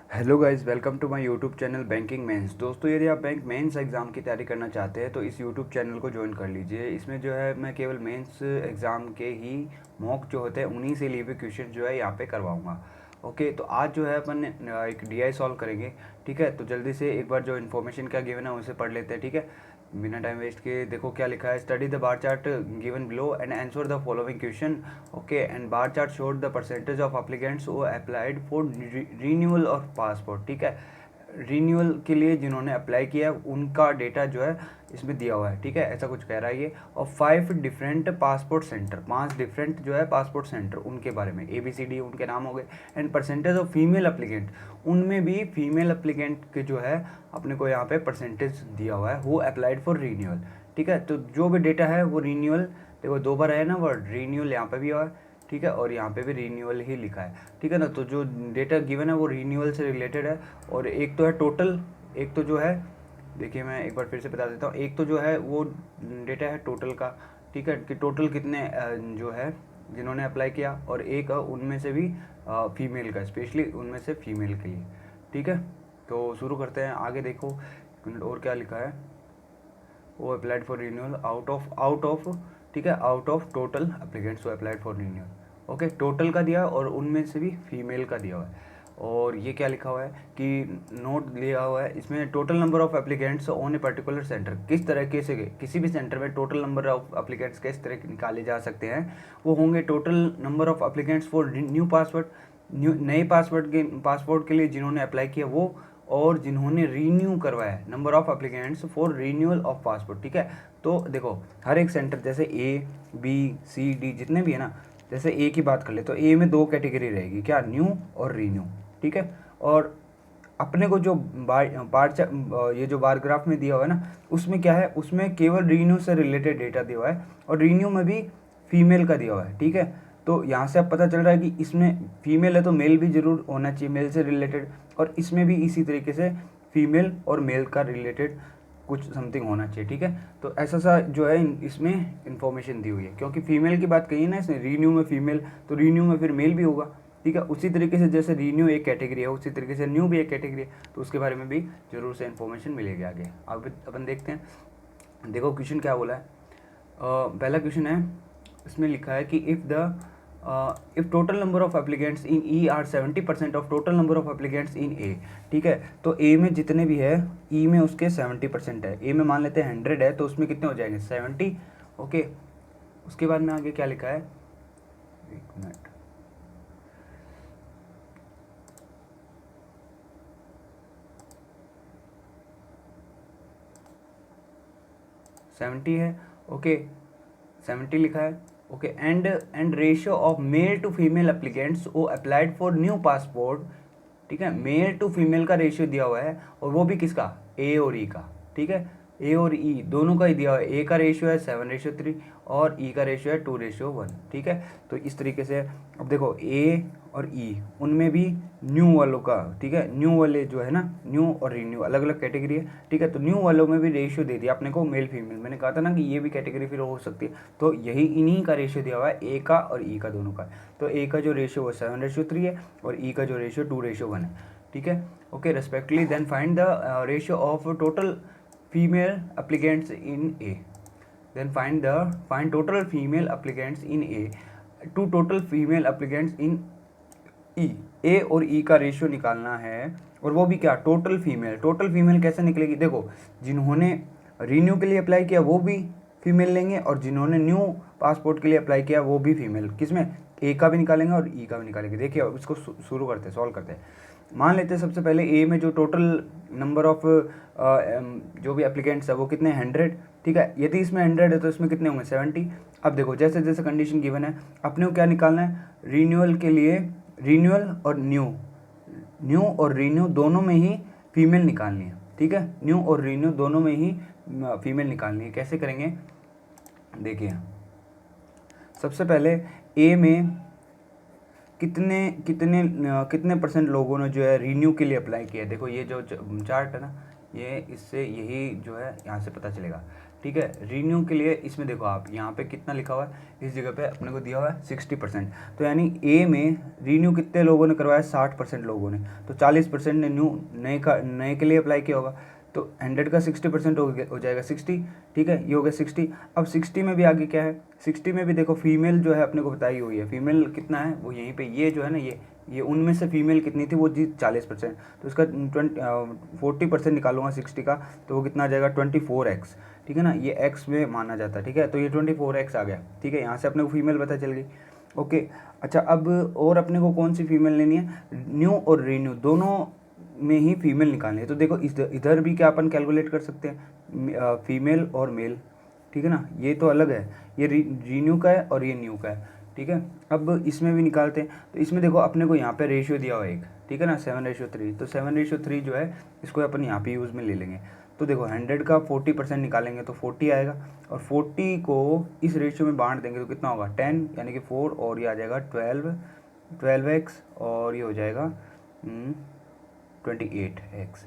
Hello guys, welcome to my YouTube channel banking mains. दोस्तों, यदि आप बैंक मेंस एग्ज़ाम की तैयारी करना चाहते हैं तो इस यूट्यूब चैनल को ज्वाइन कर लीजिए। इसमें जो है मैं केवल मेंस एग्ज़ाम के ही मॉक जो होते हैं उन्हीं से लिए हुए क्वेश्चन जो है यहाँ पे करवाऊँगा। ओके, तो आज जो है अपन एक डीआई सॉल्व करेंगे। ठीक है, तो जल्दी से एक बार जो इन्फॉर्मेशन क्या गिवन है उसे पढ़ लेते हैं। ठीक है, बिना टाइम वेस्ट किए देखो क्या लिखा है। Study the bar chart given below and answer the following question. Okay, and bar chart showed the percentage of applicants who applied for renewal of passport. ठीक है, रीन्यूअल के लिए जिन्होंने अप्लाई किया उनका डेटा जो है इसमें दिया हुआ है। ठीक है, ऐसा कुछ कह रहा है ये। और 5 डिफरेंट पासपोर्ट सेंटर, 5 डिफरेंट जो है पासपोर्ट सेंटर उनके बारे में ABCD उनके नाम हो गए। And percentage of female applicant, उनमें भी फीमेल अप्लीकेंट के जो है अपने को यहाँ पे परसेंटेज दिया हुआ है, वो अप्लाइड फॉर रीन्यूअल। ठीक है, तो जो भी डेटा है वो रीन्यूअल, देखो 2 बार है ना वर्ड रीन्यूअल, यहाँ पे भी हुआ है। ठीक है, और यहाँ पे भी रीन्यूअल ही लिखा है। ठीक है ना, तो जो डेटा गिवन है वो रीन्यूअल से रिलेटेड है। और एक तो है टोटल, एक तो जो है, देखिए मैं एक बार फिर से बता देता हूँ। एक तो जो है वो डेटा है टोटल का। ठीक है, कि टोटल कितने जो है जिन्होंने अप्लाई किया, और एक उनमें से भी फीमेल का, स्पेशली उनमें से फीमेल के लिए। ठीक है, तो शुरू करते हैं। आगे देखो और क्या लिखा है। वो applied for renewal out of ठीक है, out of total applicants who applied for renewal. Okay, total का दिया और उनमें से भी फीमेल का दिया हुआ है। और ये क्या लिखा हुआ है कि नोट लिया हुआ है इसमें, total number of applicants on a particular centre. किस तरीके से किसी भी सेंटर में टोटल नंबर ऑफ एप्लीकेंट्स किस तरह निकाले जा सकते हैं, वो होंगे total number of applicants for new password, नए पासपोर्ट के लिए जिन्होंने अप्लाई किया वो, और जिन्होंने रीन्यू करवाया है, number of applicants for renewal of passport. ठीक है, तो देखो हर एक सेंटर जैसे A B C D जितने भी है ना, जैसे ए की बात कर ले तो ए में 2 कैटेगरी रहेगी, क्या, न्यू और रीन्यू। ठीक है, और अपने को जो ये जो बार ग्राफ में दिया हुआ है ना, उसमें क्या है, उसमें केवल रीन्यू से रिलेटेड डेटा दिया हुआ है, और रीन्यू में भी फीमेल का दिया हुआ है। ठीक है, तो यहाँ से अब पता चल रहा है कि इसमें फीमेल है तो मेल भी जरूर होना चाहिए, मेल से रिलेटेड, और इसमें भी इसी तरीके से फीमेल और मेल का रिलेटेड कुछ समथिंग होना चाहिए। ठीक है, तो ऐसा सा जो है इसमें इंफॉर्मेशन दी हुई है, क्योंकि फीमेल की बात कही है ना इसने, रीन्यू में फीमेल, तो रीन्यू में फिर मेल भी होगा। ठीक है, उसी तरीके से जैसे रीन्यू एक कैटेगरी है उसी तरीके से न्यू भी एक कैटेगरी है, तो उसके बारे में भी जरूर से इन्फॉर्मेशन मिलेगी आगे। अब अपन देखते हैं, देखो क्वेश्चन क्या बोला है। पहला क्वेश्चन है, इसमें लिखा है कि if total number of applicants in E are 70% of total number of applicants in A. ठीक है, तो ए में जितने भी है, ई में उसके 70% है। ए में मान लेते हैं 100 है, तो उसमें कितने हो जाएंगे, 70। ओके, उसके बाद में आगे क्या लिखा है, एक मिनट, सेवेंटी है। ओके, 70 लिखा है। Okay, and ratio of male to female applicants who applied for new passport. ठीक है, मेल टू फीमेल का रेशियो दिया हुआ है, और वो भी किसका, ए और ई का। ठीक है, ए और ई दोनों का ही दिया हुआ है। ए का रेशियो है 7:3 और ई का रेशियो है 2:1। ठीक है, तो इस तरीके से अब देखो ए और ई उनमें भी न्यू वालों का, ठीक है, न्यू वाले जो है ना, न्यू और रीन्यू अलग अलग कैटेगरी है। ठीक है, तो न्यू वालों में भी रेशियो दे दिया अपने को मेल फीमेल, मैंने कहा था ना कि ये भी कैटेगरी फिर हो सकती है, तो यही इन्हीं का रेशियो दिया हुआ है, ए का और ई का दोनों का। तो ए का जो रेशियो वो 7:3 है और ई का जो रेशियो 2:1 है। ठीक है, okay, respectively then find the ratio of total female applicants in A, then find total female applicants in A to total female applicants in E। A और E का रेशियो निकालना है, और वो भी क्या, टोटल फीमेल कैसे निकलेगी, देखो जिन्होंने रीन्यू के लिए अप्लाई किया वो भी फीमेल लेंगे, और जिन्होंने न्यू पासपोर्ट के लिए अप्लाई किया वो भी फीमेल, किसमें, ए का भी निकालेंगे और ई का भी निकालेंगे। देखिए अब इसको शुरू करते हैं, सॉल्व करते हैं। मान लेते हैं सबसे पहले ए में जो टोटल नंबर ऑफ जो भी एप्लीकेंट्स है वो कितने, 100। ठीक है, यदि इसमें 100 है तो इसमें कितने होंगे, 70। अब देखो जैसे जैसे कंडीशन गिवन है, अपने को क्या निकालना है, रीन्यूअल के लिए रीन्यूअल और न्यू और रीन्यू दोनों में ही फीमेल निकालनी है। ठीक है, न्यू और रीन्यू दोनों में ही फीमेल निकालनी है। कैसे करेंगे, देखिए सबसे पहले ए में कितने कितने कितने परसेंट लोगों ने जो है रीन्यू के लिए अप्लाई किया है। देखो ये जो चार्ट है ना, ये इससे यही जो है यहाँ से पता चलेगा। ठीक है। रीन्यू के लिए इसमें देखो आप यहाँ पे कितना लिखा हुआ है, इस जगह पे अपने को दिया हुआ है 60%। तो यानी ए में रीन्यू कितने लोगों ने करवाया, 60% लोगों ने, तो 40% ने नए के लिए अप्लाई किया होगा। तो 100 का 60% हो जाएगा 60, ठीक है, ये हो गया 60। अब 60 में भी आगे क्या है, 60 में भी देखो फीमेल जो है अपने को बताई हुई है, फीमेल कितना है वो यहीं पे, ये जो है ना ये उनमें से फीमेल कितनी थी, वो जी 40%। तो इसका 40% निकालूंगा 60 का, तो वो कितना आ जाएगा 24x, ठीक है ना, ये x में माना जाता है, ठीक है। तो ये 24x आ गया, ठीक है। यहाँ से अपने को फीमेल पता चल गई, ओके। अच्छा, अब और अपने को कौन सी फीमेल लेनी है, न्यू और रीन्यू दोनों में ही फीमेल निकालनी है। तो देखो इधर भी क्या अपन कैलकुलेट कर सकते हैं, फीमेल और मेल, ठीक है ना, ये तो अलग है, ये रीन्यू का है और ये न्यू का है, ठीक है। अब इसमें भी निकालते हैं। तो इसमें देखो अपने को यहाँ पे रेशियो दिया हुआ है एक, ठीक है ना, 7:3। तो 7:3 जो है इसको अपन यहाँ पे यूज़ में ले लेंगे। तो देखो 100 का 40% निकालेंगे तो 40 आएगा, और 40 को इस रेशियो में बांट देंगे तो कितना होगा 10, यानी कि 4, और ये आ जाएगा 12x, और ये हो जाएगा 28x,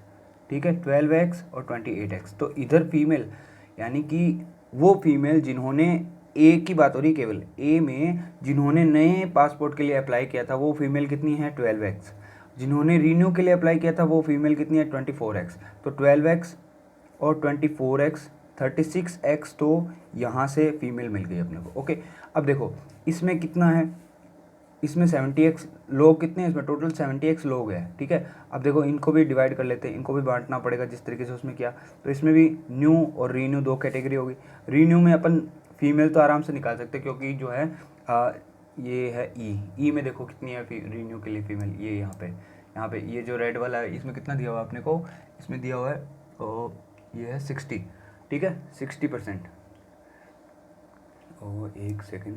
ठीक है, 12x और 28x। तो इधर फीमेल, यानी कि वो फीमेल जिन्होंने, ए की बात हो रही केवल, ए में जिन्होंने नए पासपोर्ट के लिए अप्लाई किया था वो फीमेल कितनी है 12x, जिन्होंने रीन्यू के लिए अप्लाई किया था वो फीमेल कितनी है 24x। तो 12x और 24x, 36x, तो यहाँ से फीमेल मिल गई अपने को, ओके। अब देखो इसमें कितना है, इसमें 70x लोग कितने हैं, इसमें टोटल 70x लोग हैं, ठीक है। अब देखो इनको भी डिवाइड कर लेते हैं, इनको भी बांटना पड़ेगा जिस तरीके से उसमें किया। तो इसमें भी न्यू और रीन्यू दो कैटेगरी होगी। रीन्यू में अपन फीमेल तो आराम से निकाल सकते हैं, क्योंकि जो है ये है ई में देखो कितनी है रीन्यू के लिए फीमेल, ये यहाँ पे ये जो रेड वाला है इसमें कितना दिया हुआ है अपने को, इसमें दिया हुआ है तो ये है 60, ठीक है, 60%। और एक सेकेंड,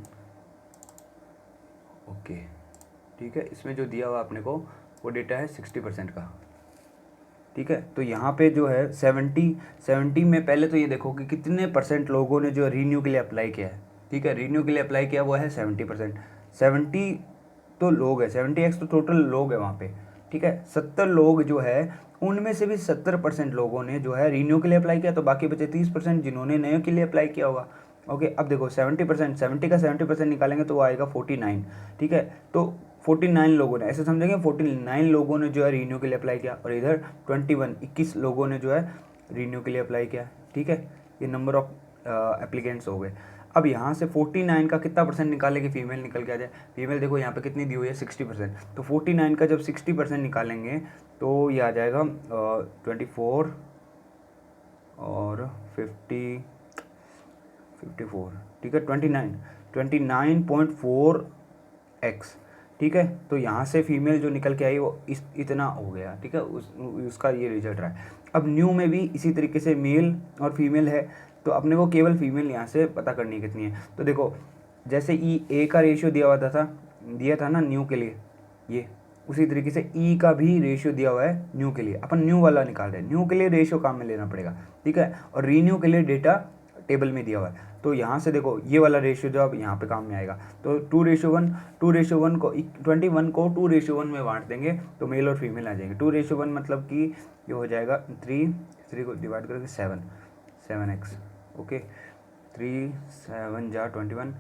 ओके, ठीक है, इसमें जो दिया हुआ अपने को वो डेटा है 60% का, ठीक है। तो यहाँ पे जो है 70 में पहले तो ये देखो कि कितने परसेंट लोगों ने जो रीन्यू के लिए अप्लाई किया है, ठीक है, रीन्यू के लिए अप्लाई किया वो है 70%। 70 तो लोग है, 70x तो टोटल लोग है वहाँ पे, ठीक है। 70 लोग जो है उनमें से भी 70% लोगों ने जो है रीन्यू के लिए अप्लाई किया, तो बाकी बचे 30% जिन्होंने नए के लिए अप्लाई किया होगा, ओके। अब देखो 70%, 70 का 70% निकालेंगे तो वो आएगा 49, ठीक है। तो 49 लोगों ने, ऐसे समझेंगे 49 लोगों ने जो है रीन्यू के लिए अप्लाई किया, और इधर 21 लोगों ने जो है रीन्यू के लिए अप्लाई किया, ठीक है। ये नंबर ऑफ एप्लीकेंट्स हो गए। अब यहाँ से 49 का कितना परसेंट निकालें कि फीमेल निकल के आ जाए, फीमेल देखो यहाँ पे कितनी दी हुई है 60%। तो 49 का जब 60% निकालेंगे तो ये आ जाएगा 24 और 54, ठीक है, 29.4x, ठीक है। तो यहाँ से फीमेल जो निकल के आई वो इतना हो गया, ठीक है, उसका ये रिजल्ट रहा है। अब न्यू में भी इसी तरीके से मेल और फीमेल है, तो अपने को केवल फीमेल यहाँ से पता करनी कितनी है। तो देखो जैसे ए का रेशियो दिया था ना न्यू के लिए, ये उसी तरीके से ई का भी रेशियो दिया हुआ है न्यू के लिए, अपन न्यू वाला निकाल रहे हैं, न्यू के लिए रेशियो काम में लेना पड़ेगा, ठीक है। और रीन्यू के लिए डेटा टेबल में दिया हुआ है, तो यहाँ से देखो ये वाला रेशियो जो अब यहाँ पे काम में आएगा, तो 2:1 को 21 को 2:1 में बांट देंगे तो मेल और फीमेल आ जाएंगे। 2:1 मतलब कि ये हो जाएगा 3 को डिवाइड करके 7x, ओके, 3 7 जा 21,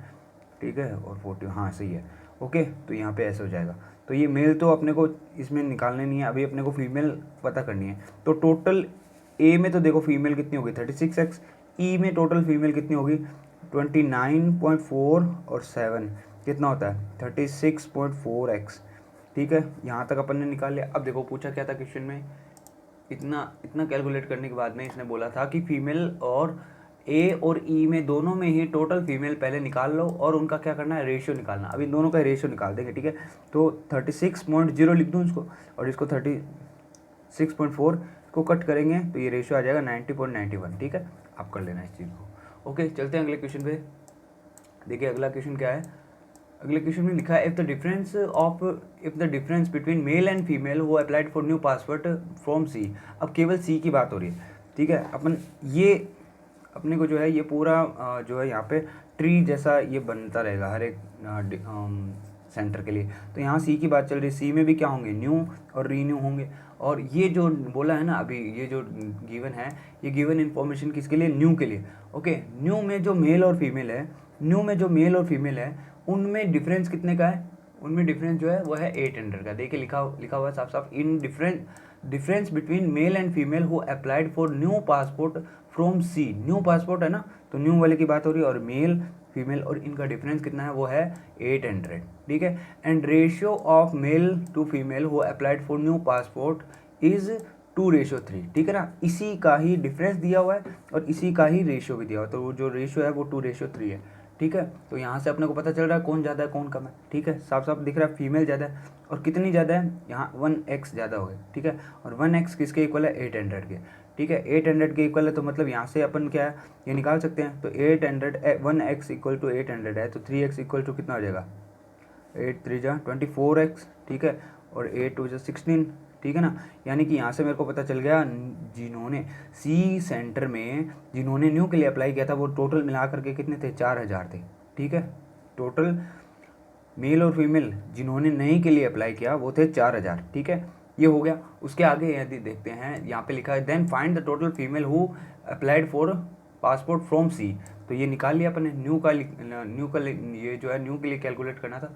ठीक है, और 40, हाँ सही है, ओके। तो यहाँ पे ऐसे हो जाएगा। तो ये मेल तो अपने को इसमें निकालने नहीं है, अभी अपने को फीमेल पता करनी है। तो टोटल ए में तो देखो फीमेल कितनी होगी 36x, ई में टोटल फीमेल कितनी होगी 29.4 और 7 कितना होता है 36.4x, ठीक है। यहाँ तक अपन ने निकाल लिया। अब देखो पूछा क्या था क्वेश्चन में, इतना कैलकुलेट करने के बाद में इसने बोला था कि फीमेल और ए और ई में दोनों में ही टोटल फीमेल पहले निकाल लो और उनका क्या करना है रेशियो निकालना। अभी दोनों का रेशियो निकाल देंगे, ठीक है। तो 36.0 लिख दूँ इसको, और इसको 36.4 को कट करेंगे तो ये रेशियो आ जाएगा 90.91, ठीक है। आप कर लेना इस चीज़ को, ओके। चलते हैं अगले क्वेश्चन पे। देखिए अगला क्वेश्चन क्या है, अगले क्वेश्चन में लिखा है if the difference between male and female who applied for new passport from C. अब केवल सी की बात हो रही है, ठीक है। अपने को जो है ये पूरा जो है यहाँ पे ट्री जैसा ये बनता रहेगा हर एक सेंटर के लिए। तो यहाँ सी की बात चल रही है, सी में भी क्या होंगे न्यू और रीन्यू होंगे, और ये जो बोला है ना अभी, ये जो गिवन है, ये गिवन इन्फॉर्मेशन किसके लिए, न्यू के लिए। ओके, न्यू में जो मेल और फीमेल है, न्यू में जो मेल और फीमेल है उनमें डिफरेंस कितने का है, उनमें डिफरेंस जो है वो है 800 का। देखिए लिखा हुआ है साफ साफ, in difference between male and female who applied for new passport from C. New passport है ना, तो न्यू वाले की बात हो रही है, और मेल फीमेल और इनका डिफरेंस कितना है, वो है 800, ठीक है। And ratio of male to female who applied for new passport is 2:3, ठीक है ना। इसी का ही डिफरेंस दिया हुआ है और इसी का ही रेशियो भी दिया हुआ है, तो वो जो रेशियो है वो 2:3 है, ठीक है। तो यहाँ से अपने को पता चल रहा है कौन ज़्यादा है कौन कम है, ठीक है। साफ साफ दिख रहा है फीमेल ज़्यादा है, और कितनी ज़्यादा है, यहाँ 1x ज़्यादा हो गया, ठीक है। और 1x किसके इक्वल है, 800 के, ठीक है। 800 के इक्वल है, तो मतलब यहाँ से अपन क्या है ये निकाल सकते हैं। तो 800 1x इक्वल टू 800 है, तो 3x इक्वल टू कितना हो जाएगा, 8 3 जा 24x, ठीक है। और 8 2 जा 16, ठीक है ना। यानी कि यहाँ से मेरे को पता चल गया जिन्होंने सी सेंटर में जिन्होंने न्यू के लिए अप्लाई किया था वो टोटल मिला करके कितने थे, 4000 थे, ठीक है। टोटल मेल और फीमेल जिन्होंने नए के लिए अप्लाई किया वो थे 4000, ठीक है। ये हो गया। उसके आगे यदि देखते हैं, यहाँ पे लिखा है then find the total female who applied for passport from C. तो ये निकाल लिया अपने, न्यू का ये जो है न्यू के लिए कैलकुलेट करना था।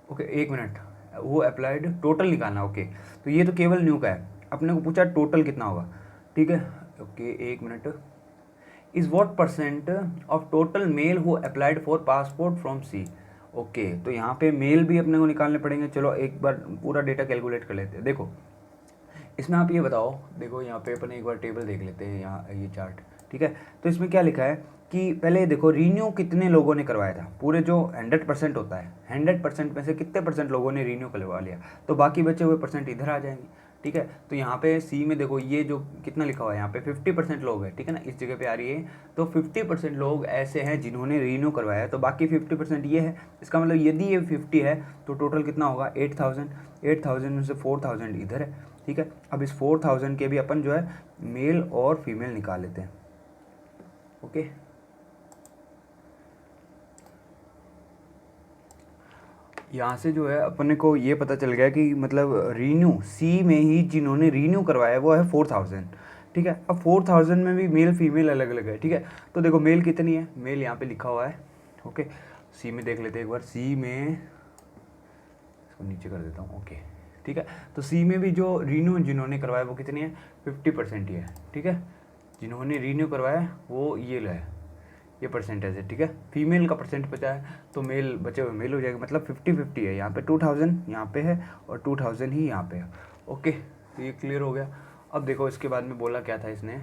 ओके, एक मिनट, वो अप्लाइड टोटल निकालना। ओके, तो ये तो केवल न्यू का है, अपने को पूछा टोटल कितना होगा, ठीक है। ओके, एक minute, is what percent of total male who applied for passport from C. Okay, तो यहाँ पे मेल भी अपने को निकालने पड़ेंगे। चलो एक बार पूरा डेटा कैलकुलेट कर लेते हैं। देखो इसमें आप ये बताओ, देखो यहाँ पे अपन एक बार टेबल देख लेते हैं, यहाँ ये चार्ट, ठीक है। तो इसमें क्या लिखा है कि पहले देखो रीन्यू कितने लोगों ने करवाया था, पूरे जो 100% होता है, 100% में से कितने परसेंट लोगों ने रीन्यू करवा लिया, तो बाकी बचे हुए परसेंट इधर आ जाएंगे, ठीक है। तो यहाँ पे सी में देखो ये जो कितना लिखा हुआ है यहाँ पे 50% लोग हैं, ठीक है ना, इस जगह पे आ रही है। तो 50% लोग ऐसे हैं जिन्होंने रीन्यू करवाया है, तो बाकी 50% ये है। इसका मतलब यदि ये 50 है तो टोटल कितना होगा, 8000 में से 4000 इधर है, ठीक है। अब इस 4000 के भी अपन जो है मेल और फीमेल निकाल लेते हैं। ओके, यहाँ से जो है अपने को ये पता चल गया कि मतलब रीन्यू सी में ही जिन्होंने रीन्यू करवाया वो है 4000, ठीक है। अब 4000 में भी मेल फीमेल अलग अलग है, ठीक है। तो देखो मेल कितनी है, मेल यहाँ पे लिखा हुआ है। ओके, सी में देख लेते हैं एक बार, सी में इसको नीचे कर देता हूँ। ओके, ठीक है। तो सी में भी जो रीन्यू जिन्होंने करवाया वो कितनी है, 50% ही है, ठीक है। जिन्होंने रीन्यू करवाया वो ये है, ये परसेंटेज है, ठीक है। फीमेल का परसेंट बचा है तो मेल बचे हुए मेल हो जाएगा, मतलब 50-50 है। यहाँ पे 2000 यहाँ पे है और 2000 ही यहाँ पे है। ओके, तो ये क्लियर हो गया। अब देखो इसके बाद में बोला क्या था इसने,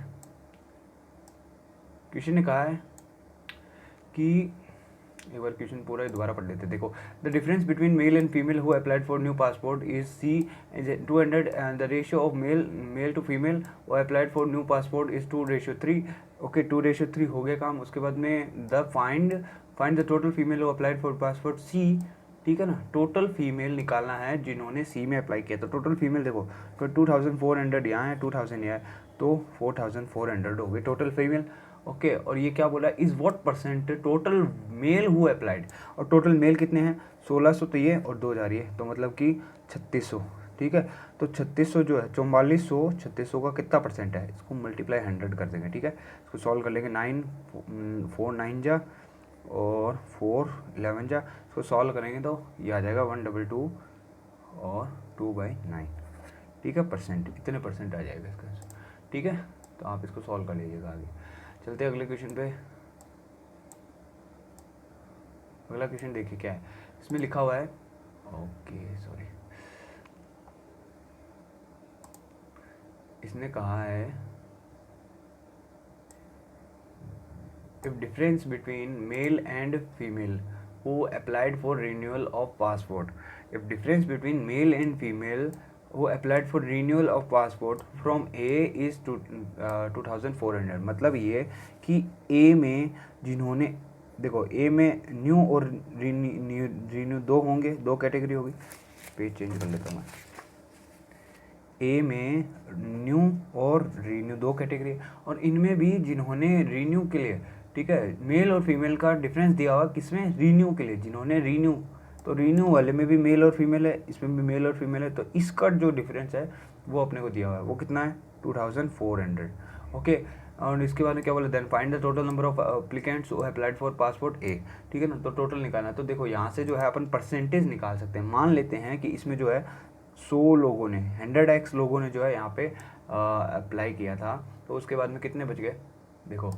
क्वेश्चन ने कहा है कि एक बार क्वेश्चन पूरा दोबारा पढ़ लेते। देखो, the difference between male and female who applied for new passport is C 200 and the ratio of male to female who applied for new passport is 2:3। Okay, 2:3 हो गया काम। उसके बाद में the find the total female who applied for passport C, ठीक है ना। Total female निकालना है जिन्होंने सी में अप्लाई किया। तो टोटल फीमेल देखो, तो 2400 यहाँ है, 2000 यहाँ है, तो 4400 हो गई टोटल फीमेल। ओके, और ये क्या बोला, is what percent total male who applied, और टोटल मेल कितने हैं, 1600 तो ये और 2000 ये, तो मतलब कि 3600, ठीक है। तो 3600 जो है 4400, 3600 का कितना परसेंट है, इसको मल्टीप्लाई 100 कर देंगे, ठीक है। इसको सॉल्व कर लेंगे, 9 4 9 जा और 4 11 जा, इसको सॉल्व करेंगे तो ये आ जाएगा 122 और 2/9, ठीक है। परसेंट इतने परसेंट आ जाएगा इसका, ठीक है। तो आप इसको सॉल्व कर लीजिएगा। आगे चलते हैं अगले क्वेश्चन पे। अगला क्वेश्चन देखिए क्या है, इसमें लिखा हुआ है, ओके सॉरी, इसने कहा है if difference between male and female who applied for renewal of passport, if difference between male and female who applied for renewal of passport from A is 2400। मतलब ये कि A में जिन्होंने, देखो A में न्यू और रीन्यू दो होंगे, दो कैटेगरी होगी। पेज चेंज कर लेता हूँ मैं। A में न्यू और रीन्यू दो कैटेगरी, और इनमें भी जिन्होंने रीन्यू के लिए, ठीक है, मेल और फीमेल का डिफरेंस दिया हुआ किसमें, रीन्यू के लिए, जिन्होंने रीन्यू तो रीन्यू वाले में भी मेल और फीमेल है, इसमें भी मेल और फीमेल है, तो इसका जो डिफरेंस है वो अपने को दिया हुआ है, वो कितना है 2400। ओके, और इसके बाद में क्या बोला, then find the total number of applicants who applied for passport A. ठीक है ना, तो टोटल निकालना है। तो देखो यहाँ से जो है अपन परसेंटेज निकाल सकते हैं। मान लेते हैं कि इसमें जो है 100 लोगों ने, 100x लोगों ने जो है यहाँ पे अप्लाई किया था, तो उसके बाद में कितने बच गए, देखो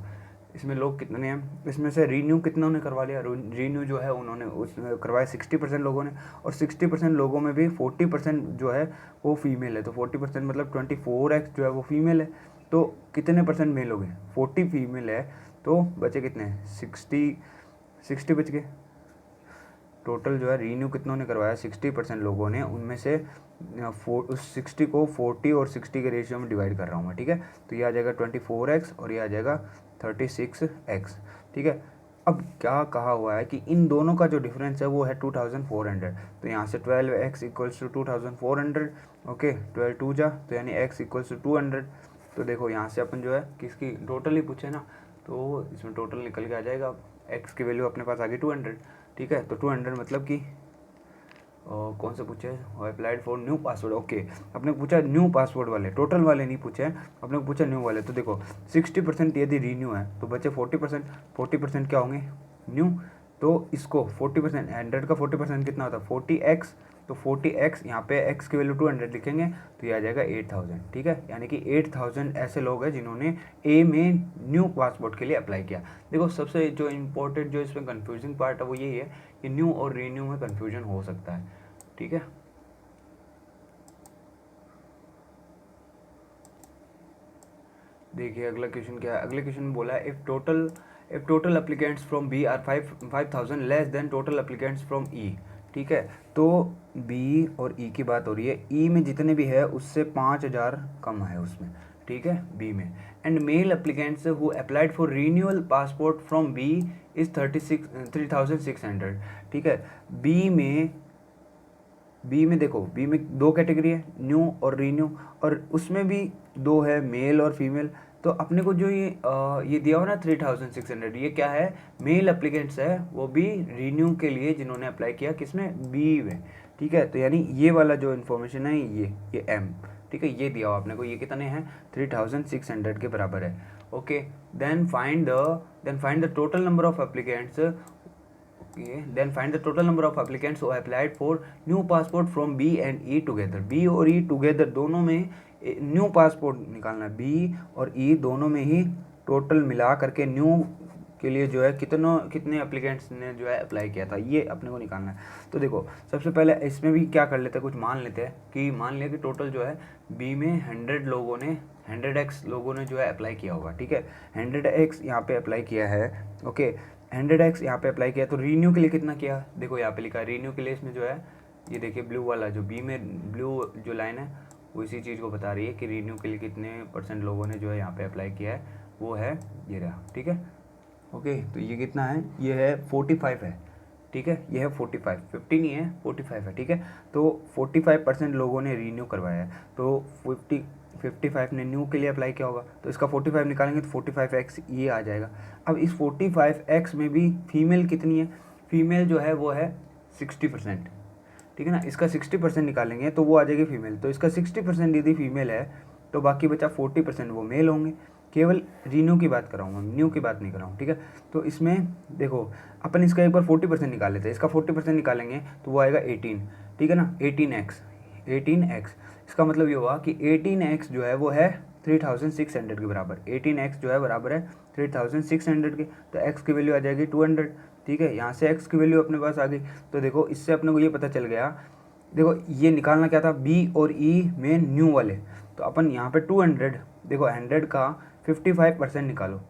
इसमें लोग कितने हैं, इसमें से रीन्यू कितनों ने करवा लिया, रीन्यू जो है उन्होंने उसमें करवाया 60% लोगों ने, और 60% लोगों में भी 40% जो है वो फीमेल है। तो 40% मतलब 24x जो है वो फीमेल है। तो कितने परसेंट मेल हो गए, 40 फीमेल है, तो बचे कितने, 60 बच गए। टोटल जो है रीन्यू कितनों ने करवाया, 60% लोगों ने, उनमें से उस 60 को 40 और 60 के रेशियो में डिवाइड कर रहा हूँ मैं। ठीक है, तो ये आ जाएगा 24x और ये आ जाएगा 36x। ठीक है, अब क्या कहा हुआ है कि इन दोनों का जो डिफरेंस है वो है 2400। तो यहाँ से 12x इक्वल्स टू 2400। ओके, 12 2 जा, तो यानी x इक्वल्स टू 200। तो देखो यहाँ से अपन जो है किसकी टोटल ही पूछे ना, तो इसमें टोटल निकल के आ जाएगा। x की वैल्यू अपने पास आ गई 200। ठीक है, तो 200 मतलब कि कौन सा पूछे, applied for new password. Okay, अपने को पूछा न्यू पासवर्ड वाले, टोटल वाले नहीं पूछे हैं, अपने को पूछा न्यू वाले। तो देखो 60% यदि रीन्यू है तो बचे 40%, 40% क्या होंगे न्यू। तो इसको 40%, 100 का 40% कितना होता है 40x। तो 40x यहाँ पे x की वैल्यू 200 लिखेंगे तो ये आ जाएगा 8000। ठीक है, यानी कि 8000 ऐसे लोग हैं जिन्होंने ए में न्यू पासपोर्ट के लिए अप्लाई किया। देखो सबसे जो इम्पोर्टेंट जो इसमें कन्फ्यूजिंग पार्ट है वो यही है कि न्यू और रीन्यू में कन्फ्यूजन हो सकता है। ठीक है, देखिए अगला क्वेश्चन क्या है। अगले क्वेश्चन में बोला है if total applicants from B R 5000 less than total applicants from E. ठीक है, तो बी और ई की बात हो रही है, ई में जितने भी है उससे 5000 कम है उसमें। ठीक है, बी में, and male applicants who applied for renewal passport from B is 3600। ठीक है, बी में देखो, बी में दो कैटेगरी है, न्यू और रीन्यू, और उसमें भी दो है, मेल और फीमेल। तो अपने को जो ये दिया हो ना 3600, ये क्या है, मेल एप्लीकेंट्स है, वो भी रीन्यू के लिए जिन्होंने अप्लाई किया किसमें, बी में। ठीक है, तो यानी ये वाला जो इन्फॉर्मेशन है ये एम। ठीक है, ये दिया हो अपने को, ये कितने हैं 3600 के बराबर है। Okay, then find the total number of applicants. Then find the total number of applicants who applied for new passport from B and E together. B और E together दोनों में न्यू पासपोर्ट निकालना है, B और E दोनों में ही total मिला करके न्यू के लिए जो है कितने एप्लीकेंट्स ने जो है अप्लाई किया था, ये अपने को निकालना है। तो देखो सबसे पहले इसमें भी क्या कर लेते हैं, कुछ मान लेते हैं कि मान लिया कि टोटल जो है बी में 100x लोगों ने जो है अप्लाई किया होगा। ठीक है, 100x यहाँ पे अप्लाई किया है। ओके, 100x यहाँ पे अप्लाई किया, तो रीन्यू के लिए कितना किया, देखो यहाँ पे लिखा है रीन्यू के लिए, इसमें जो है ये देखिए ब्लू वाला जो बी में ब्लू जो लाइन है वो इसी चीज़ को बता रही है कि रीन्यू के लिए कितने % लोगों ने जो है यहाँ पे अप्लाई किया है, वो है ये रहा। ठीक है, ओके, तो ये कितना है, ये है 45 है। ठीक है, ये है 45, 50 नहीं है 45 है। ठीक है, तो 45% लोगों ने रीन्यू करवाया है, तो 55 ने न्यू के लिए अप्लाई किया होगा, तो इसका 45 निकालेंगे तो 45x ये आ जाएगा। अब इस 45x में भी फीमेल कितनी है, फीमेल जो है वो है 60%। ठीक है ना, इसका 60% निकालेंगे तो वो आ जाएगी फीमेल, तो इसका 60% यदि फीमेल है तो बाकी बचा 40% वो मेल होंगे। केवल रीन्यू की बात कर रहा हूँ मैं, न्यू की बात नहीं कर रहा हूँ। ठीक है, तो इसमें देखो अपन इसका एक बार 40% निकाल लेते हैं, इसका 40% निकालेंगे तो वो आएगा 18। ठीक है ना, 18x। इसका मतलब ये हुआ कि 18x जो है वो है 3600 के बराबर, 18x जो है बराबर है 3600 के, तो x की वैल्यू आ जाएगी 200। ठीक है, यहाँ से x की वैल्यू अपने पास आ गई। तो देखो इससे अपने को ये पता चल गया, देखो ये निकालना क्या था, b और e में न्यू वाले, तो अपन यहाँ पे 200, देखो 100 का 55% निकालो,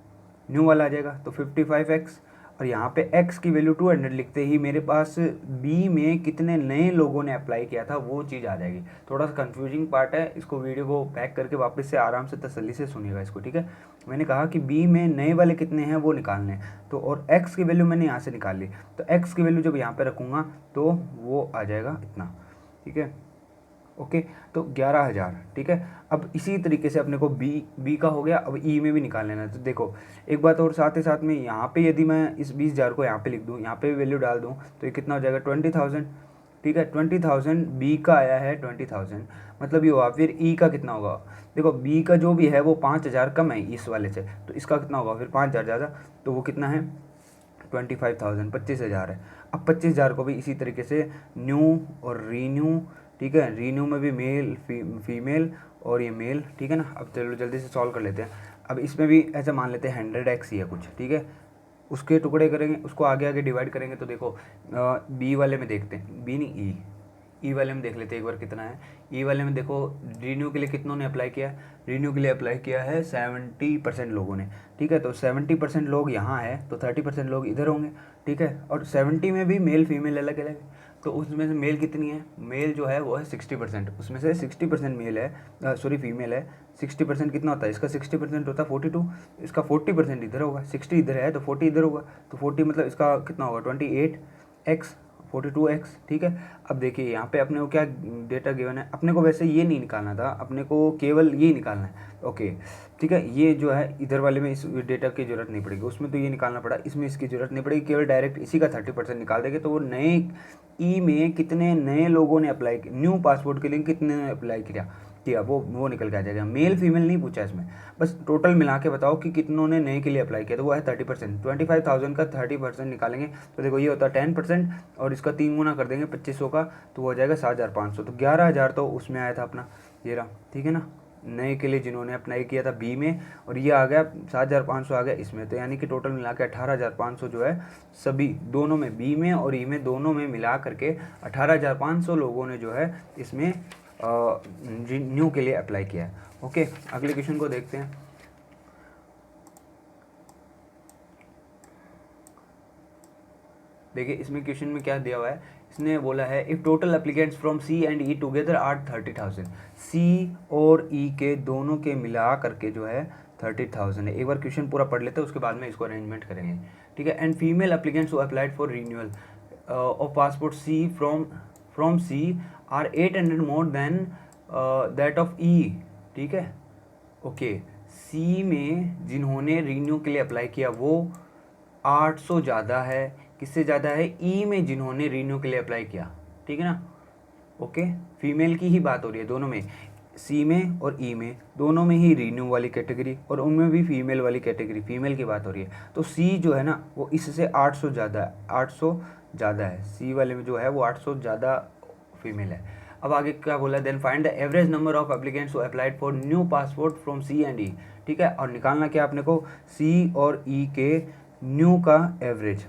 न्यू वाला आ जाएगा तो 55x, और यहाँ पे x की वैल्यू 200 लिखते ही मेरे पास b में कितने नए लोगों ने अप्लाई किया था वो चीज़ आ जाएगी। थोड़ा सा कंफ्यूजिंग पार्ट है, इसको वीडियो को बैक करके वापस से आराम से तसल्ली से सुनिएगा इसको। ठीक है, मैंने कहा कि b में नए वाले कितने हैं वो निकालने हैं, तो और x की वैल्यू मैंने यहाँ से निकाल ली, तो x की वैल्यू जब यहाँ पे रखूँगा तो वो आ जाएगा इतना। ठीक है, ओके, तो 11,000, ठीक है। अब इसी तरीके से अपने को बी का हो गया, अब ई में भी निकाल लेना है। तो देखो एक बात और साथ ही साथ में यहाँ पे यदि मैं इस 20,000 को यहाँ पे लिख दूँ, यहाँ पे वैल्यू डाल दूँ, तो ये कितना हो जाएगा 20,000, ठीक है। 20,000 बी का आया है 20,000, मतलब ये हुआ। फिर ई का कितना होगा, देखो बी का जो भी है वो 5,000 कम है इस वाले से, तो इसका कितना होगा फिर 5,000 ज़्यादा, तो वो कितना है 25,000, 25,000 है। अब 25,000 को भी इसी तरीके से न्यू और रीन्यू, ठीक है, रीन्यू में भी मेल फीमेल और ये मेल, ठीक है ना। अब चलो जल्दी से सॉल्व कर लेते हैं। अब इसमें भी ऐसा मान लेते हैं 100x ही है कुछ, ठीक है। उसके टुकड़े करेंगे, उसको आगे आगे डिवाइड करेंगे, तो देखो बी वाले में देखते हैं, बी नहीं ई वाले में देख लेते हैं एक बार कितना है। ई वाले में देखो रीन्यू के लिए कितनों ने अप्लाई किया है, रीन्यू के लिए अप्लाई किया है 70% लोगों ने, ठीक है। तो 70% लोग यहाँ है, तो 30% लोग इधर होंगे, ठीक है। और 70 में भी मेल फीमेल अलग अलग, तो उसमें से मेल कितनी है, मेल जो है वो है 60%, उसमें से 60% मेल है, सॉरी फीमेल है। 60% कितना होता है इसका, 60% होता है 42, इसका 40% इधर होगा, 60 इधर है तो 40 इधर होगा, तो 40 मतलब इसका कितना होगा 28x, 42x, ठीक है। अब देखिए यहाँ पे अपने को क्या डेटा गिवन है, अपने को वैसे ये नहीं निकालना था, अपने को केवल ये निकालना है, ओके, ठीक है। ये जो है इधर वाले में इस डेटा की जरूरत नहीं पड़ेगी, उसमें तो ये निकालना पड़ा, इसमें इसकी जरूरत नहीं पड़ेगी, केवल डायरेक्ट इसी का 30% निकाल देंगे। तो वो नए ई में कितने नए लोगों ने अप्लाई किया, न्यू पासपोर्ट के लिए कितने ने अप्लाई किया वो निकल के आ जाएगा। मेल फीमेल नहीं पूछा इसमें, बस टोटल मिला के बताओ कि कितनों ने नए के लिए अप्लाई किया, तो वो है 30%। 25,000 का 30% निकालेंगे, तो देखो ये होता है 10%, और इसका 3 गुना कर देंगे 2500 का, तो वो हो जाएगा 7,500। तो 11,000 तो उसमें आया था अपना, ये रहा, ठीक है ना, नए के लिए जिन्होंने अप्लाई किया था बी में, और ये आ गया 7,500 आ गया इसमें, तो यानी कि टोटल मिला के 18,500 जो है सभी दोनों में, बी में और ई में दोनों में मिला करके 18,500 लोगों ने जो है इसमें न्यू के लिए अप्लाई किया है। ओके, अगले क्वेश्चन को देखते हैं। देखिए इसमें क्वेश्चन में क्या दिया हुआ है, इसने बोला है if total applicants from C and E together are 30,000, C और ई के दोनों के मिला करके जो है 30,000 है। एक बार क्वेश्चन पूरा पढ़ लेते हैं, उसके बाद में इसको अरेंजमेंट करेंगे, ठीक है। And female applicants who applied for renewal of passport C from C R 800 more than that of E, ठीक है। ओके, सी में जिन्होंने रिन्यू के लिए अप्लाई किया वो 800 ज़्यादा है, किससे ज़्यादा है, ई में जिन्होंने रिन्यू के लिए अप्लाई किया, ठीक है ना। ओके, फीमेल की ही बात हो रही है दोनों में, सी में और ई में दोनों में ही रिन्यू वाली कैटेगरी, और उनमें भी फीमेल वाली कैटेगरी, फीमेल की बात हो रही है। तो सी जो है ना वो इससे 800 ज़्यादा है, 800 ज़्यादा है, सी वाले में जो है वो 800 ज़्यादा फीमेल है। अब आगे क्या बोला, then find the average number of applicants who applied for new passport from C and E, ठीक है। और निकालना क्या अपने को, सी और ई के न्यू का एवरेज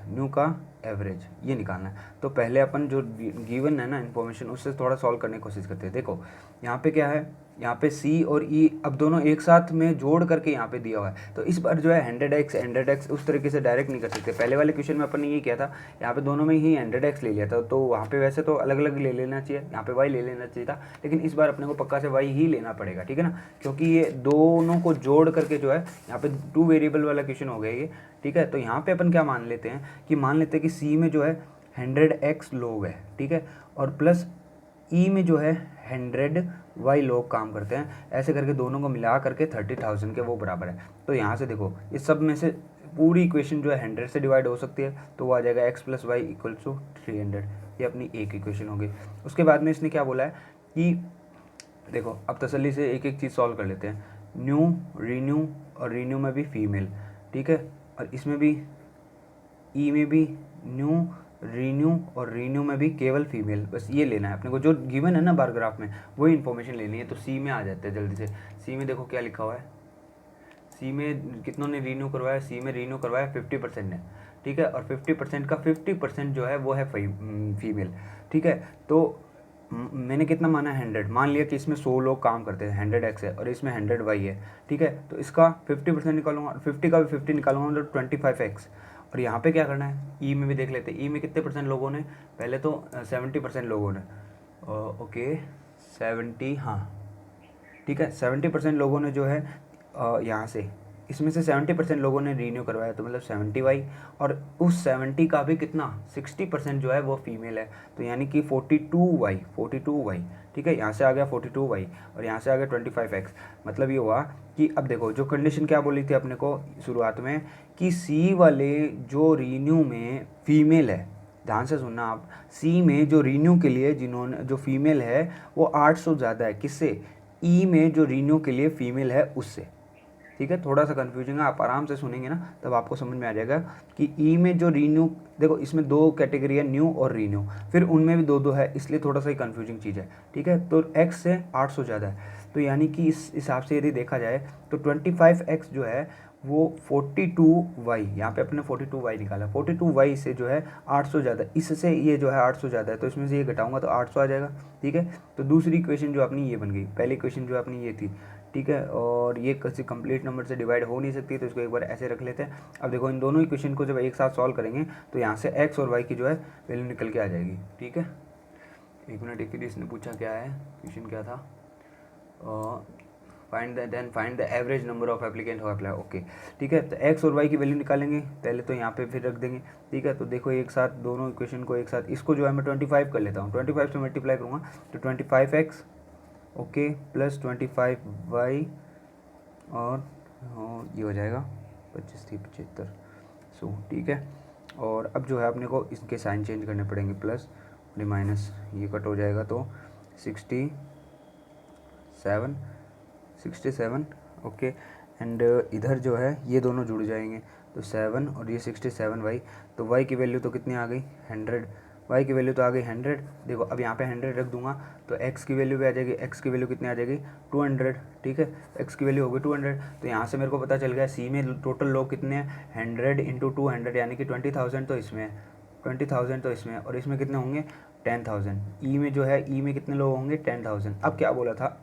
ये निकालना है। तो पहले अपन जो गिवन है ना इन्फॉर्मेशन, उससे थोड़ा सॉल्व करने की कोशिश करते हैं। देखो यहाँ पे क्या है, यहाँ पे सी और ई अब दोनों एक साथ में जोड़ करके यहाँ पे दिया हुआ है, तो इस बार जो है 100x उस तरीके से डायरेक्ट नहीं कर सकते। पहले वाले क्वेश्चन में अपन ने ये किया था, यहाँ पे दोनों में ही 100x ले लिया था, तो वहाँ पे वैसे तो अलग अलग ले लेना चाहिए, यहाँ पे y ले लेना चाहिए था, लेकिन इस बार अपने को पक्का से y ही लेना पड़ेगा, ठीक है ना, क्योंकि ये दोनों को जोड़ करके जो है यहाँ पे 2 वेरिएबल वाला क्वेश्चन हो गया ये, ठीक है। तो यहाँ पे अपन क्या मान लेते हैं कि मान लेते हैं कि सी में जो है 100x लोग है, ठीक है, और प्लस ई में जो है 100y लोग काम करते हैं, ऐसे करके दोनों को मिला करके 30,000 के वो बराबर है। तो यहाँ से देखो इस सब में से पूरी इक्वेशन जो है 100 से डिवाइड हो सकती है, तो वो आ जाएगा x + y = 300, ये अपनी एक इक्वेशन होगी। उसके बाद में इसने क्या बोला है कि देखो अब तसल्ली से एक एक चीज़ सॉल्व कर लेते हैं, न्यू, रीन्यू, और रीन्यू में भी फीमेल, ठीक है, और इसमें भी ई में भी न्यू, रीन्यू, और रीन्यू में भी केवल फीमेल, बस ये लेना है अपने को, जो गिवन है ना बार ग्राफ में वही इन्फॉर्मेशन लेनी है। तो सी में आ जाते हैं जल्दी से, सी में देखो क्या लिखा हुआ है, सी में कितनों ने रीन्यू करवाया, सी में रीन्यू करवाया 50% ने, ठीक है, और 50% का 50% जो है वो है फीमेल, ठीक है। तो मैंने कितना माना है 100, मान लिया कि इसमें 100 लोग काम करते हैं, 100x है और इसमें 100y है, ठीक है। तो इसका 50% निकालूंगा, 50 का भी 50 निकालूंगा, मतलब 25x। और यहाँ पे क्या करना है, ई में भी देख लेते हैं, ई में कितने % लोगों ने, पहले तो 70% लोगों ने, ओके 70, हाँ ठीक है, 70% लोगों ने जो है यहाँ से इसमें से 70% लोगों ने रीन्यू करवाया, तो मतलब 70Y, और उस 70 का भी कितना 60% जो है वो फीमेल है, तो यानी कि 42Y। ठीक है, यहाँ से आ गया 42Y और यहाँ से आ गया 25X। मतलब ये हुआ कि अब देखो जो कंडीशन क्या बोली थी अपने को शुरुआत में, कि सी वाले जो रीन्यू में फीमेल है, ध्यान से सुनना आप, सी में जो रीन्यू के लिए जिन्होंने जो फीमेल है वो 800 ज़्यादा है किससे, ई में जो रीन्यू के लिए फीमेल है उससे। ठीक है, थोड़ा सा कन्फ्यूजिंग है, आप आराम से सुनेंगे ना तब आपको समझ में आ जाएगा कि ई में जो रीन्यू, देखो इसमें दो कैटेगरी है, न्यू और रीन्यू, फिर उनमें भी दो दो है, इसलिए थोड़ा सा ही कन्फ्यूजिंग चीज़ है। ठीक है, तो एक्स से 800 ज़्यादा है, तो यानी कि इस हिसाब से यदि देखा जाए तो 25X जो है वो 42Y, यहाँ पे अपने 42Y निकाला, 42Y से जो है 800 ज़्यादा, इससे ये जो है 800 ज़्यादा है, तो इसमें से ये घटाऊंगा तो 800 आ जाएगा। ठीक है, तो दूसरी इक्वेशन जो अपनी ये बन गई, पहली इक्वेशन जो अपनी ये थी। ठीक है, और ये किसी कंप्लीट नंबर से डिवाइड हो नहीं सकती, तो इसको एक बार ऐसे रख लेते हैं। अब देखो इन दोनों इक्वेशन को जब एक साथ सॉल्व करेंगे तो यहाँ से एक्स और वाई की जो है वैल्यू निकल के आ जाएगी। ठीक है, एक मिनट, एक इसने पूछा क्या है, क्वेश्चन क्या था, find the average number of applicant हो अप्लाई। ओके, ठीक है, तो एक्स और वाई की वैल्यू निकालेंगे पहले, तो यहाँ पे फिर रख देंगे। ठीक है, तो देखो एक साथ दोनों इक्वेशन को एक साथ, इसको जो है मैं 25 कर लेता हूँ, 25 से मल्टीप्लाई करूँगा तो 25X ओके प्लस 25Y और ये हो जाएगा 25 थी 75 सो। ठीक है, और अब जो है अपने को इसके साइन चेंज करने पड़ेंगे, प्लस और माइनस, ये कट हो जाएगा तो 67 ओके, एंड इधर जो है ये दोनों जुड़ जाएंगे तो 7 और ये 67Y, तो Y की वैल्यू तो कितनी आ गई 100, Y की वैल्यू तो आ गई 100। देखो अब यहाँ पे 100 रख दूंगा तो X की वैल्यू भी आ जाएगी, X की वैल्यू कितनी आ जाएगी 200। ठीक है, X की वैल्यू होगी 200, तो यहाँ से मेरे को पता चल गया C में टोटल लोग कितने हैं 100 इंटू 200 यानी कि 20,000, तो इसमें 20,000 तो इसमें, और इसमें कितने होंगे 10,000। ई में जो है ई में कितने लोग होंगे 10,000। अब क्या बोला था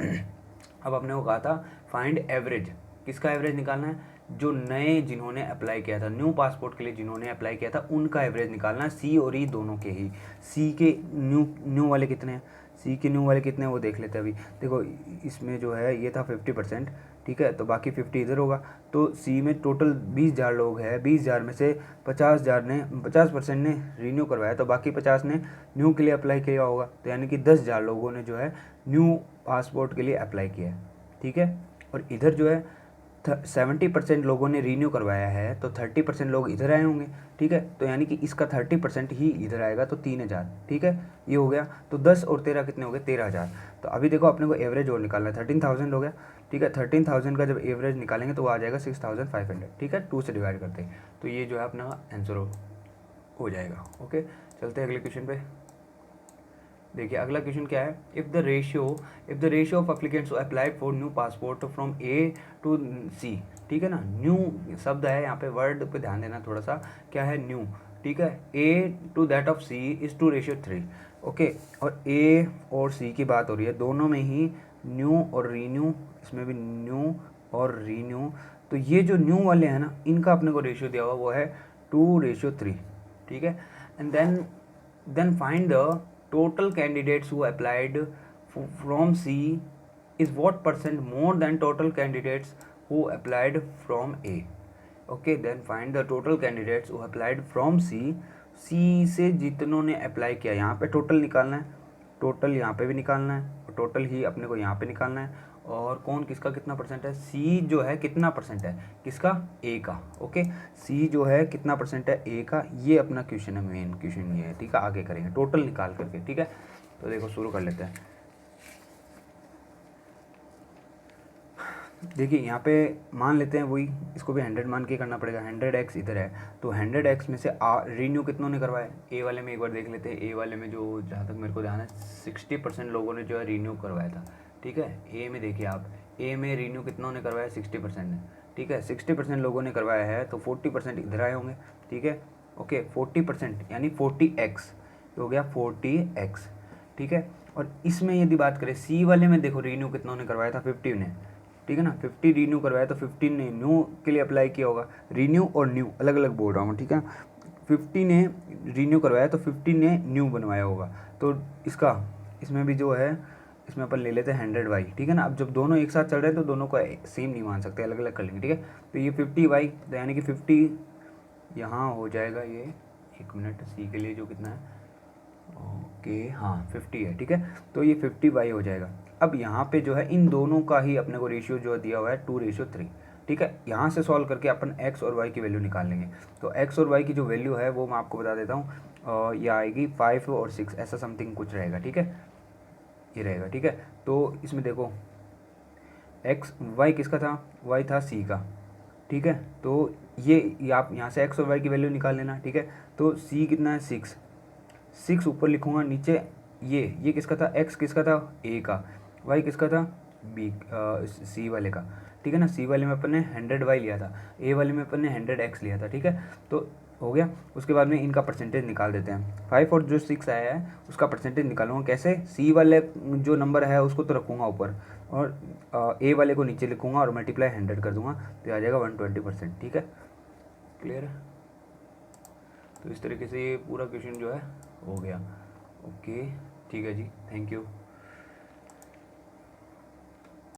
अब आपने को कहा था फाइंड एवरेज, किसका एवरेज निकालना है, जो नए जिन्होंने अप्लाई किया था, न्यू पासपोर्ट के लिए जिन्होंने अप्लाई किया था उनका एवरेज निकालना है, सी और ई दोनों के ही। सी के न्यू वाले कितने हैं, सी के न्यू वाले कितने हैं वो देख लेते हैं अभी। देखो इसमें जो है ये था 50%, ठीक है, तो बाकी 50 इधर होगा, तो सी में टोटल 20,000 लोग हैं, 20,000 में से 50% ने रीन्यू करवाया, तो बाकी 50 ने न्यू के लिए अप्लाई किया होगा, तो यानी कि 10,000 लोगों ने जो है न्यू पासपोर्ट के लिए अप्लाई किया है। ठीक है, और इधर जो है 70% लोगों ने रीन्यू करवाया है, तो 30% लोग इधर आए होंगे। ठीक है, तो यानी कि इसका 30% ही इधर आएगा, तो 3,000। ठीक है, ये हो गया, तो 10 और 13 कितने हो गए 13,000। तो अभी देखो अपने को एवरेज और निकालना है, 13,000 हो गया। ठीक है, 13,000 का जब एवरेज निकालेंगे तो वो आ जाएगा 6,500। ठीक है, 2 से डिवाइड करते हैं, तो ये जो है अपना आंसर हो जाएगा। ओके, चलते हैं अगले क्वेश्चन पे। देखिए अगला क्वेश्चन क्या है, if the ratio of applicants who applied for new passport from A to C. ठीक है ना, न्यू शब्द है यहाँ पे, वर्ड पे ध्यान देना थोड़ा सा, क्या है न्यू। ठीक है, A to that of C is two ratio 3। Okay, और ए और सी की बात हो रही है, दोनों में ही न्यू और रीन्यू, इसमें भी न्यू और रीन्यू, तो ये जो न्यू वाले हैं ना इनका अपने को रेशियो दिया हुआ वो है 2:3। ठीक है, and then find the total candidates who applied from C is what percent more than total candidates who applied from A. Okay, then find the total candidates who applied from C. C से जितनों ने apply किया, यहाँ पे total निकालना है, total यहाँ पे भी निकालना है, और टोटल ही अपने को यहाँ पे निकालना है, और कौन किसका कितना परसेंट है, सी जो है कितना परसेंट है किसका ए का। ओके, सी जो है कितना परसेंट है ए का, ये अपना क्वेश्चन है, मेन क्वेश्चन ये है। ठीक है, आगे करेंगे टोटल निकाल करके। ठीक है, तो देखो शुरू कर लेते हैं। देखिए यहाँ पे मान लेते हैं वही, इसको भी 100 मान के करना पड़ेगा, 100x इधर है, तो 100x में से रीन्यू कितनों ने करवाया, ए वाले में एक बार देख लेते हैं। ए वाले में जो जहाँ तक मेरे को ध्यान है 60% लोगों ने जो है रीन्यू करवाया था। ठीक है, ए में देखिए आप, ए में रीन्यू कितनों ने करवाया 60% ने। ठीक है, 60% लोगों ने करवाया है, तो 40% इधर आए होंगे। ठीक है, ओके 40% यानी 40x हो गया 40x। ठीक है, और इसमें यदि बात करें सी वाले में, देखो रीन्यू कितनों ने करवाया था 50 ने। ठीक है ना, 50 रीन्यू करवाया, तो 15 ने न्यू के लिए अप्लाई किया होगा, रीन्यू और न्यू अलग अलग बोल रहा हूँ। ठीक है, 50 ने रीन्यू करवाया तो 50 ने न्यू बनवाया होगा, तो इसका इसमें भी जो है इसमें अपन ले लेते हैं 100y, ठीक है ना। अब जब दोनों एक साथ चल रहे हैं तो दोनों को सेम नहीं मान सकते, अलग अलग कर लेंगे, ठीक है। तो ये 50y यानी कि 50 यहाँ हो जाएगा, ये 1 मिनट, सी के लिए जो कितना है, ओके हाँ 50 है, ठीक है। तो ये 50y हो जाएगा। अब यहाँ पे जो है इन दोनों का ही अपने को रेशियो जो दिया हुआ है 2:3, ठीक है। यहाँ से सॉल्व करके अपन x और y की वैल्यू निकाल लेंगे। तो x और y की जो वैल्यू है वो मैं आपको बता देता हूँ, ये आएगी 5 और 6 ऐसा समथिंग कुछ रहेगा, ठीक है, ये रहेगा, ठीक है। तो इसमें देखो y किसका था, y था c का, ठीक है। तो ये आप यहाँ से x और y की वैल्यू निकाल लेना, ठीक है। तो c कितना है 6 ऊपर लिखूँगा, नीचे ये किसका था, x किसका था a का, y किसका था b c वाले का, ठीक है ना। c वाले में अपन ने 100y लिया था, a वाले में अपन ने 100x लिया था, ठीक है। तो हो गया। उसके बाद में इनका परसेंटेज निकाल देते हैं। 5 और जो 6 आया है उसका परसेंटेज निकालूंगा कैसे, c वाले जो नंबर है उसको तो रखूँगा ऊपर और a वाले को नीचे लिखूँगा और मल्टीप्लाई 100 कर दूँगा, तो आ जाएगा 120%, ठीक है। क्लियर है। तो इस तरीके से ये पूरा क्वेश्चन जो है हो गया। ओके ठीक है जी, थैंक यू।